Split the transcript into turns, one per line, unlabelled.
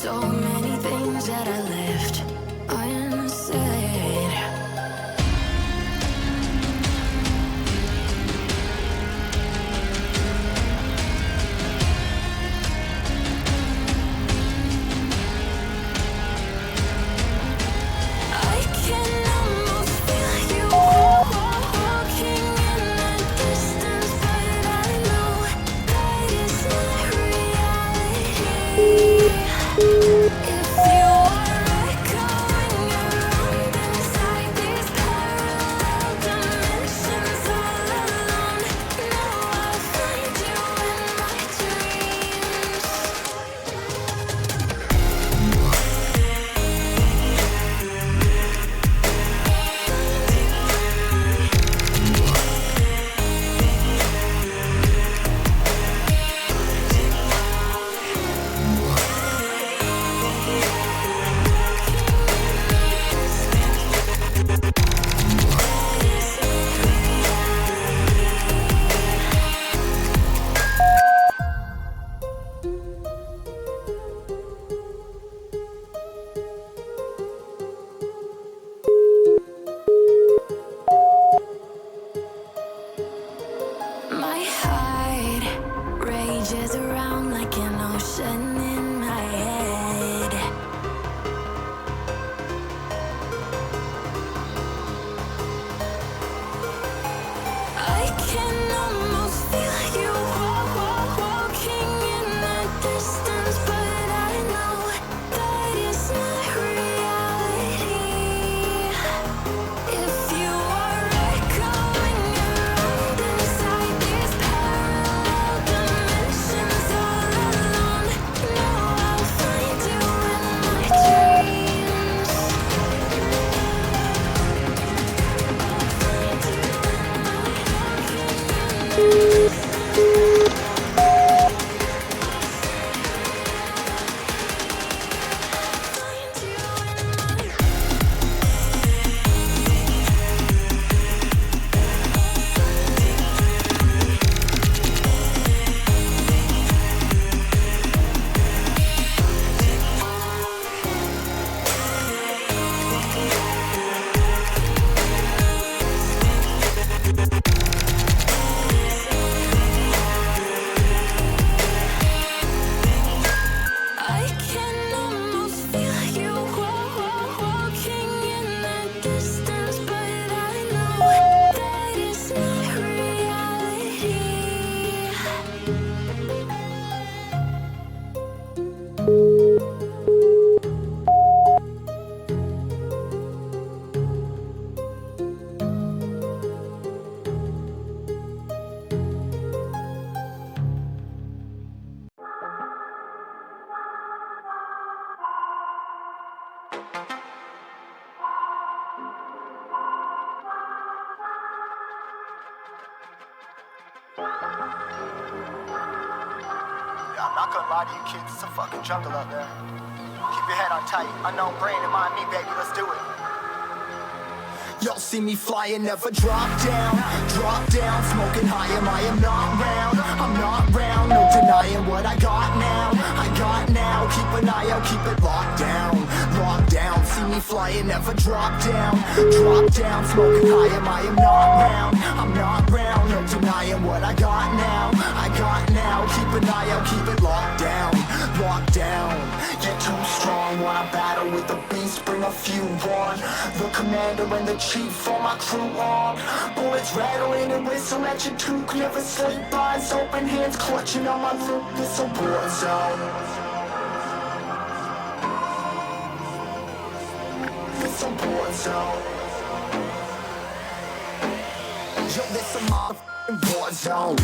So many things that I left unsaid. I can almost feel you walking in the distance, but I know that is not reality. If you are echoing around inside these parallel dimensions all alone, know I'll find you in my dreams. My heart rages around like an ocean in my head. I can almost feel you walking in the distance, but I know that is not reality. If you are echoing around inside these parallel dimensions all alone, know I'll find you in my dreams. I can almost feel you walking in the distance, but I know that is not reality.
Yeah, I'm not gonna lie to you kids, it's a fucking jungle out there. Keep your head on tight, unknown brain and mind me, baby, let's do it. Y'all see me flying, never drop down, smoking high, I am not round, I'm not round, no denying what I got now, keep an eye out, keep it locked down, see me flying, never drop down, smoking high, I am not round, I'm not round, no denying what I got now, keep an eye out, keep it locked down, get too strong, wanna battle with the beast, bring a few on, the commander and the chief for my crew on, bullets rattling and whistle at your toque, never sleep, eyes open, hands clutching on my loop, this a war zone. This a war zone. Yo, this a motherfucking war zone.